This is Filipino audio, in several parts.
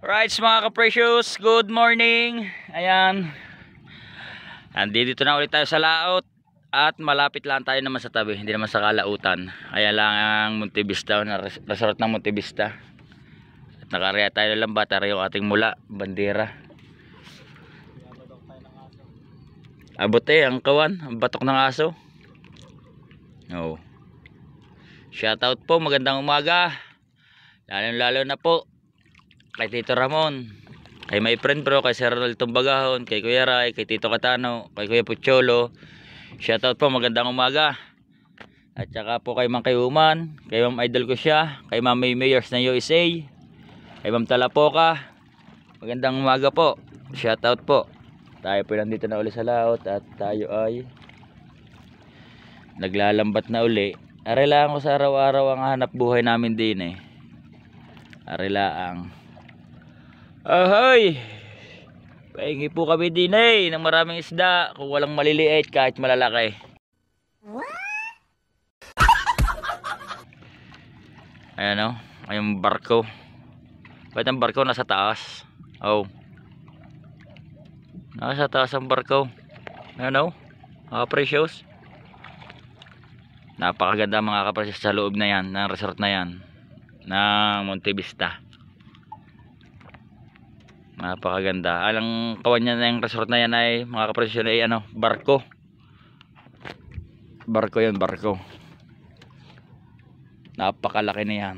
Alright mga ka-precious, good morning. Ayan, andito na ulit tayo sa laot. At malapit lang tayo naman sa tabi, hindi naman sa kalautan. Ayan lang ang Monte Vista, na resort ng Monte Vista. At nakareha tayo ng lambat, yung ating mula, bandera. Abot ang kawan, ang batok ng aso. Oh. Shoutout po, magandang umaga. Lalo na po kay Tito Ramon, kay my friend bro, kay Sir Ronald Tumbagahon, kay Kuya Ray, kay Tito Katano, kay Kuya Pucholo. Shoutout po, magandang umaga. At saka po kay Mang Kayuman, kay Ma'am Idol ko siya, kay Ma'am May Mayors na USA, kay Ma'am Talapoka. Magandang umaga po. Shoutout po. Tayo po nandito na uli sa laot at tayo ay naglalambat na uli. Arilaan ko sa araw-araw ang hanap buhay namin din Arilaang. Ahoy! Pahingi po kami din ng maraming isda kung walang maliliit kahit malalaki. Ayan yung barko. Bakit ang barko nasa taas? Oh. Nasa taas ang barko. Ayan precious. Napakaganda mga ka-precious sa loob na yan, ng resort na yan, ng Monte Vista. Napakaganda. Alang kawan niya na yung resort na yan ay mga ka-precious ay barko. Barko yun, barko. Napakalaki na yan.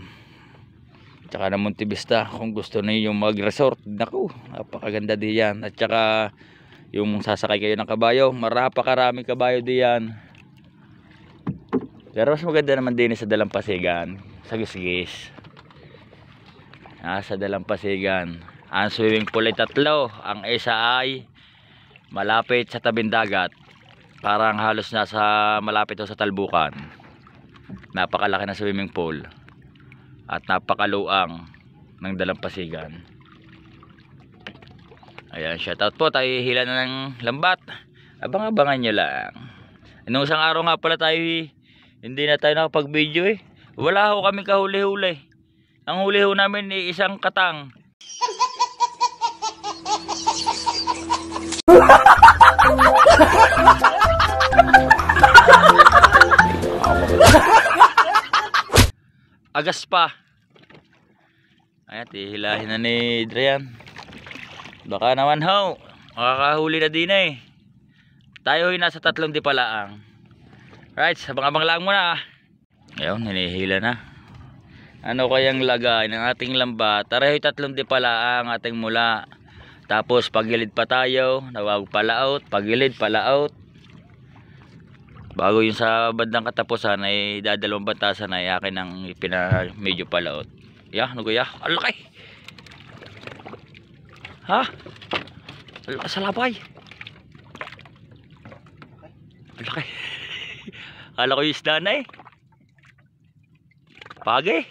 Tsaka ng Monte Vista, kung gusto niyo yung mag-resort, naku, napakaganda diyan. At tsaka yung sasakay kayo ng kabayo, marapakaraming kabayo diyan. Pero mas maganda naman din sa Dalampasigan, sa Gisgis. Sa Dalampasigan. Ang swimming pool ay 3. Ang isa ay malapit sa tabing dagat. Parang halos nasa malapit sa talbukan. Napakalaki na swimming pool. At napakaluang ng Dalampasigan. Ayan, shoutout po. Tayo hila na ng lambat. Abang-abangan nyo lang. Nung isang araw nga pala tayo hindi na tayo nakapag-video Wala kami kahuli-huli. Ang huli namin ay isang katang. Agas pa. Ayan, hihilahin na ni Drian. Baka naman makakahuli na din Tayo nasa 3 di palaang. Right, abang-abang lang muna. Ayun, hinihila na. Ano kayang lagay ng ating lambat? Tareho'y 3 di pala ang ating mula. Tapos pagilid pa tayo, nawag palaot, pagilid palaot. Bago yung sa bandang katapusan ay dadalawang bantasan ay akin ang medyo palaot. Ano kuya? Ang laki. Ang laki sa labay. Ang laki. Kala ko yung isda na Pagi.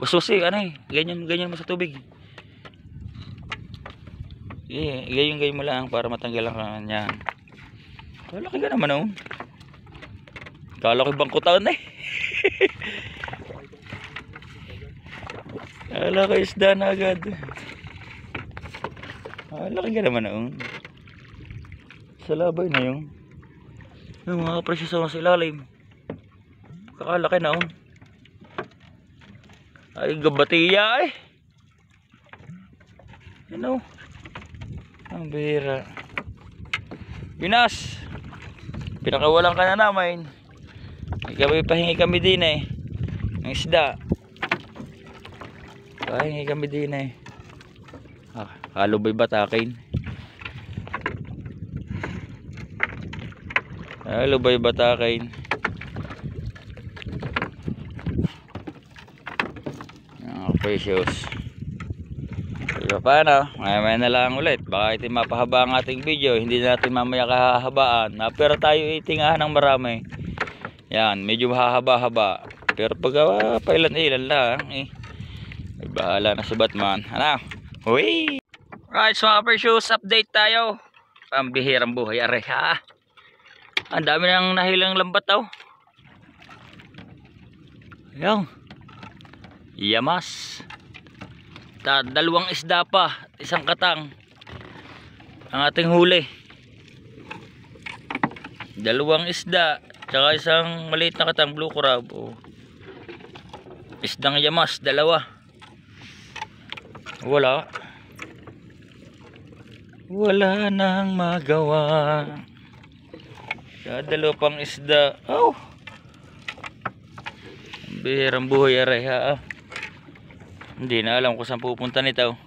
Susi, ganyan mo sa tubig. Ganyan mo lang para matanggal ang kanya. Laki ka naman Kala ko bangkutan Kala ko isda na agad. Laki ka naman sa labay na yung mga precious sa ilalim. Kakalaki na ay gabatiya ang bihira. Pinas, pinakawalan ka na namin. Pahingi kami din ng isda. Pahingi kami din halubay batakin. Halubay batakin. Precious. Diba paano? Mamaya na lang ulit. Baka ito mapahaba ang ating video. Hindi natin mamaya kahahabaan. Pero tayo itingahan ng marami. Yan, medyo hahaba-haba. Pero pag pailan-ilan lang ay bahala na si Batman. Uy! Right, so mga precious, update tayo. Pambihirang buhay ang dami nang nahilang lambat Ayan. Yamas. Dalawang isda pa, isang katang ang ating huli. Dalawang isda tsaka isang maliit na katang blue crab. Isdang yamas, dalawa. Wala nang magawa. Dalawa pang isda. Bihirang buhay aray ha. Hindi na alam kung saan pupunta nito.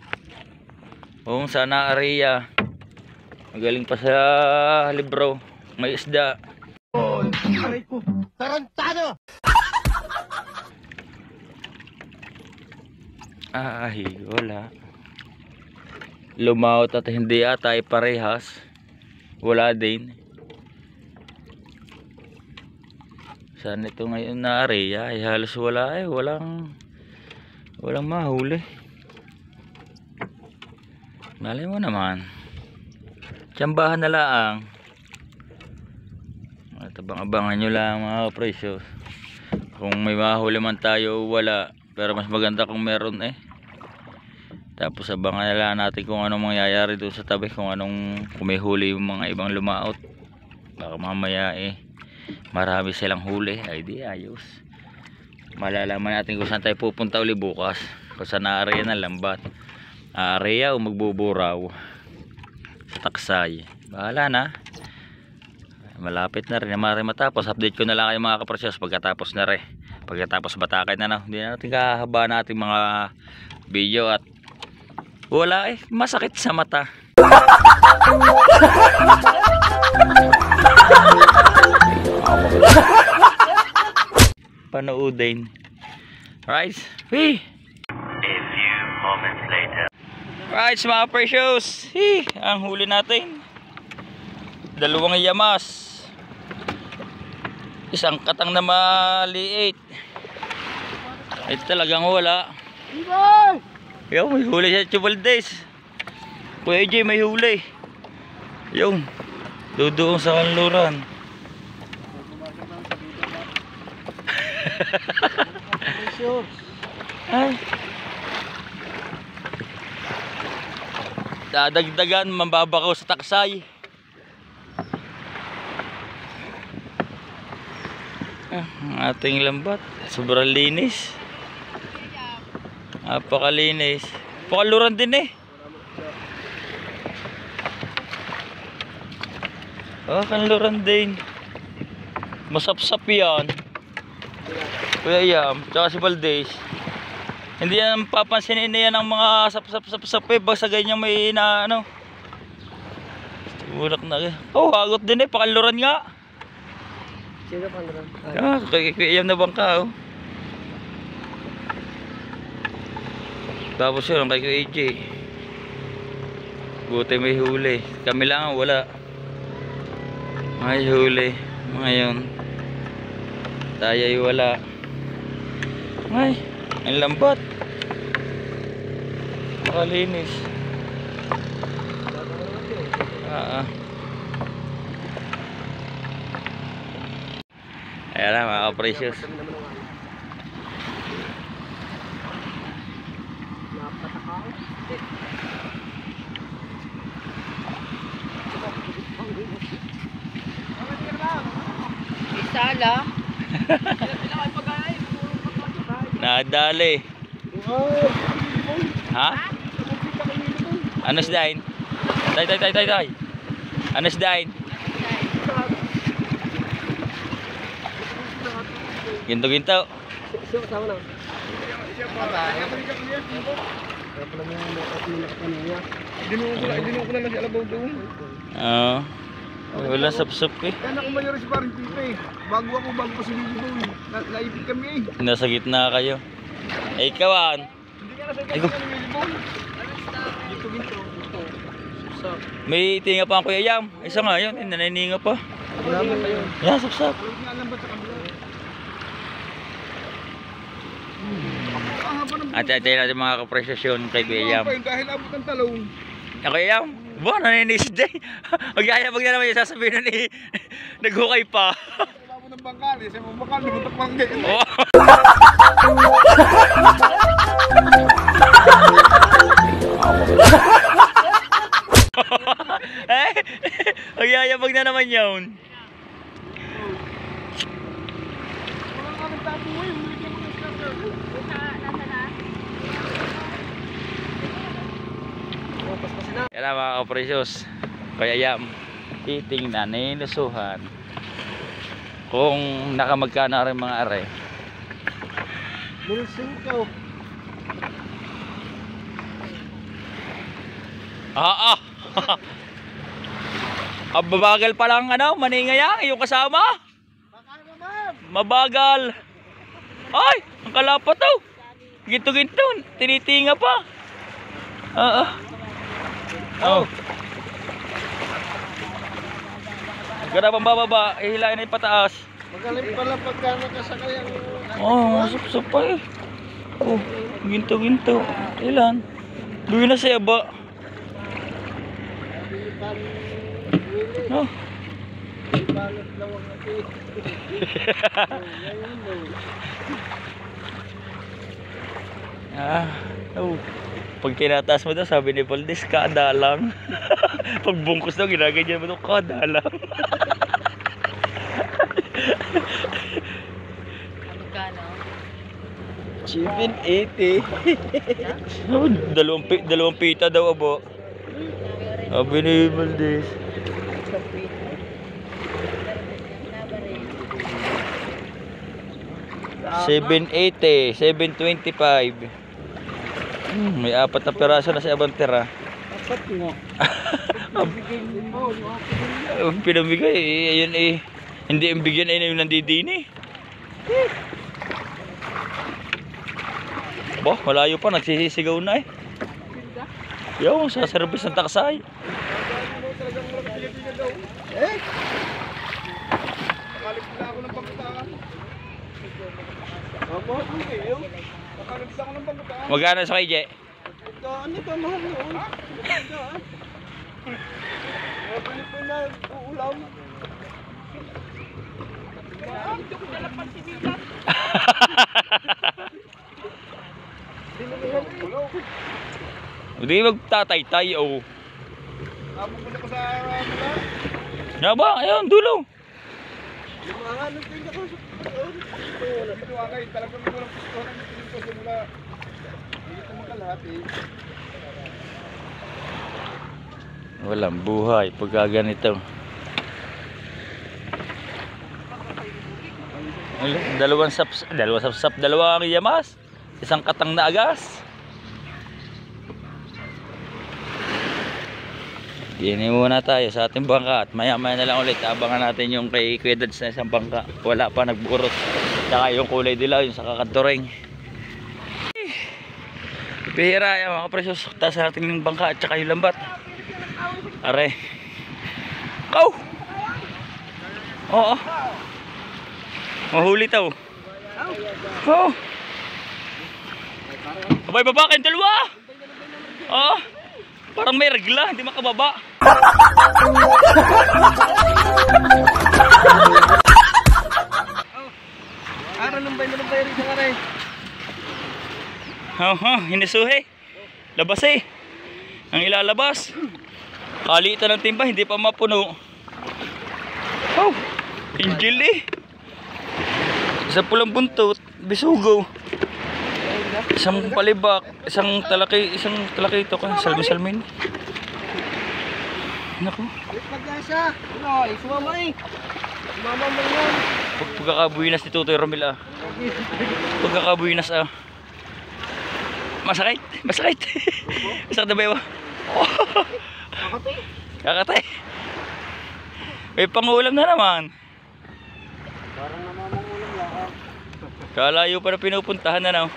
Kung sana area. Magaling pa sa libro. May isda. Aray ko. Tarantado! Ay, wala. Lumaot at hindi ata ay parehas. Wala din. Saan ito ngayon na area? Ay halos wala eh. Walang mahuli. Malay mo naman. Tsambahan na lang. At abang-abangan nyo lang mga precious. Kung may mahuli man tayo wala. Pero mas maganda kung meron eh. Tapos abangan na lang natin kung anong mangyayari doon sa tabi. Kung may huli yung mga ibang lumaot. Baka mamaya eh marami silang huli. Ay di ayos. Malalaman natin kung saan tayo pupunta uli bukas. Kung saan na-area ng lambat. Area o magbuburaw sa Taksay. Bahala na. Malapit na rin. Matapos. Update ko na lang kayo mga kapresyos pagkatapos na rin. Pagkatapos batakay na. Hindi na natin kahaba natin mga video at wala eh. Masakit sa mata. Panoodin. Right. A few moments later. Right mga precious. Ang huli natin. Dalawang yamas. Isang katang na maliit. Ito talagang wala. Yung may huli sa Chubaldes. Kuya AJ may huli. Yung doon sa kanluran. Ay. Dadagdagan mambabakaw sa Taksay. Ang ating lambat sobrang linis. Napakalinis. Pakaluran din eh. Kanluran din. Masapsap yan. Kuya Yam, tsaka si Valdez. Hindi yan papansinin na yan ang mga sap-sap eh. Basta ganyan may na ano. Bulak na. Hagot din eh. Pakaluran nga. Sino pakaluran? Kay Kuya Yam na bangka Tapos yun kay Kuya AJ. Buti may huli. Kami lang wala. May huli. Ngayon tayo ay wala. Ay, ang lambat. Makalinis. Ayan na mga ka-precious. Sala. Nadali. Ha? Ano sidain? Tay. Ano sidain? Ginto. Sama na. Dinungo ko na lang si Alabaw doon. Oo. Wala sapsap eh. Kaya na kumayari si Paring Tito eh. Bago pa si Lili doon. Naipit kami eh. Nasa gitna kayo. Eh ikaw Hindi ka nasa gitna ni Lili doon. Ginto. May tinga pa ang Kuya Yam. Isa nga yun. Nananinga pa. Salamat kayo. Yan, sapsap. Alam nga lang ba sa kabila? At-atay natin mga kapresasyon kay Kuya Yam. Dahil abot ng talong. Kuya Yam, ba naninis day? Magyayabag na naman yung sasabihin ni naghukay pa. Abot ng bangkal eh. Sa mga bangkal, lumuntak pang ganyan. Oh. na naman yun. Wala nga ng tabo mo yung bigyan mo ng starter. Nasa na? Oh, paspasin na. Yan na mga kaprecious. Kaya yam, titingnan, nilusuhan. Kung nakamagkana rin mga are. Milsing ka. Ah, ah. Mabagal pa lang ano, maningaya, yung kasama. Baka naman. Mabagal. Ay, ang kalapat daw. Ginto-ginto, tinitinga pa. Oh. Ganda pang bababa, ihilain na yung pataas. Magaling pala pagka nakasakay ang... Oh, masupsup pa eh. Oh, ginto-ginto. Ilan? Luwi na siya ba? Oh. Balot lang ang atin. Oh. Pag tinataas mo daw, sabi ni Valdez, kada lang. Pag bungkus daw, ginaganyan mo daw, kada lang. Magkano? 780. Oh, dalawang pita daw, abo. Sabi ni Valdez. 780, 725. May apat na piraso na sa abang tira. Apat nga. Pinamigay eh, ayun eh. Hindi ang bigyan ay yung nandidini. Bah, malayo pa, nagsisisigaw na eh. Yaw, sa service ng taksay. Eh! Nakalip na ako ng pagkutaan. Aba, hindi yun. Nakalip na ako ng pagkutaan. Magkano sa kay Je? Ano ba mahal yun? Nabili ko na uulam. Hindi ko dala pansinitan. Sinilihan ko. Hindi magtatay-tay oh. Pupunta ko sa mga. Nga ba? Ayun, dulo. Yung mga ano tingin ko sa doon. Dito agay, talagang walang pustuhan ng ko simula. Dito mo kalahati. Walang buhay pagka ganito. Dalawang sapsap, dalawang yamas, isang katang na agas. Dini muna tayo sa ating bangka at maya maya na lang ulit abangan natin yung kay Kuya Dads na isang bangka. Wala pa, nagburot. Saka yung kulay dilaw yung sa kakadoreng. Bihira yan mga presyos. Taas natin yung bangka at saka yung lambat. Are. Kaw! Oo. Mahuli tao. Oo. Abay baba kayong dalawa. Oo. Parang may regla, hindi makababa. Lumbay rin sa karay. Hinisuhi. Labas eh. Ang ilalabas. Kalitan ng timba, hindi pa mapuno. Oh, Angel eh. Isa pulang buntot, bisugo. Isang palibak, isang talaki ito ka, salmin. Naku. Pag-asa. Ay, sumama eh. Sumama mo yan. Pagkakabuinas ni Tutoy Romil ah. Pagkakabuinas ah. Masakit. Masakit na ba yun? Kakati. Kakatay. May pangulam na naman. Parang namamangulam lang. Kalayo pa na pinupuntahan na no.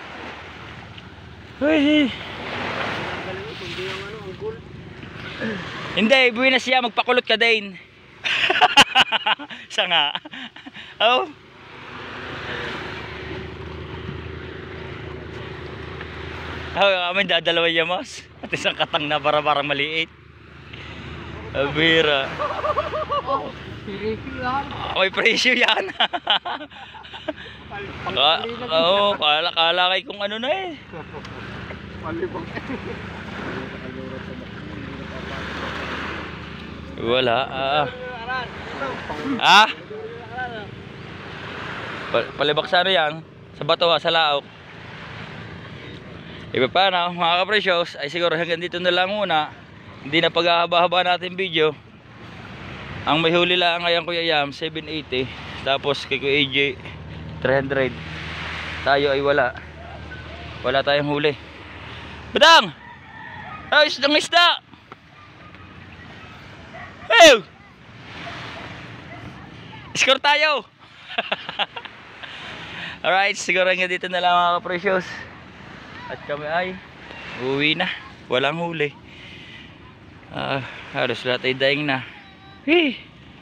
Hey. Hindi, buwinas siya, magpakulot ka din. Siya nga. Oh. Kami dadalawa yamas. At isang katang na bara-barang maliit. Abira. May presyo yan. Oo, kala kay kung ano na eh. Malibang. Wala. Ha? Palibak sa ano yan? Sa bato ha, sa laok. Iba pa na mga kapresyos, ay siguro hanggang dito na lang muna. Hindi na paghahaba-haba natin video. Ang may huli lang ngayon Kuya Yam 780, tapos kay Kuya AJ 300. Tayo ay wala tayong huli. Badang! Ay, isda! Hey! Score tayo! Alright, siguro nga dito na lang mga kapresyos. At kami ay uwi na. Walang huli. Halos lahat ay daing na. Hey!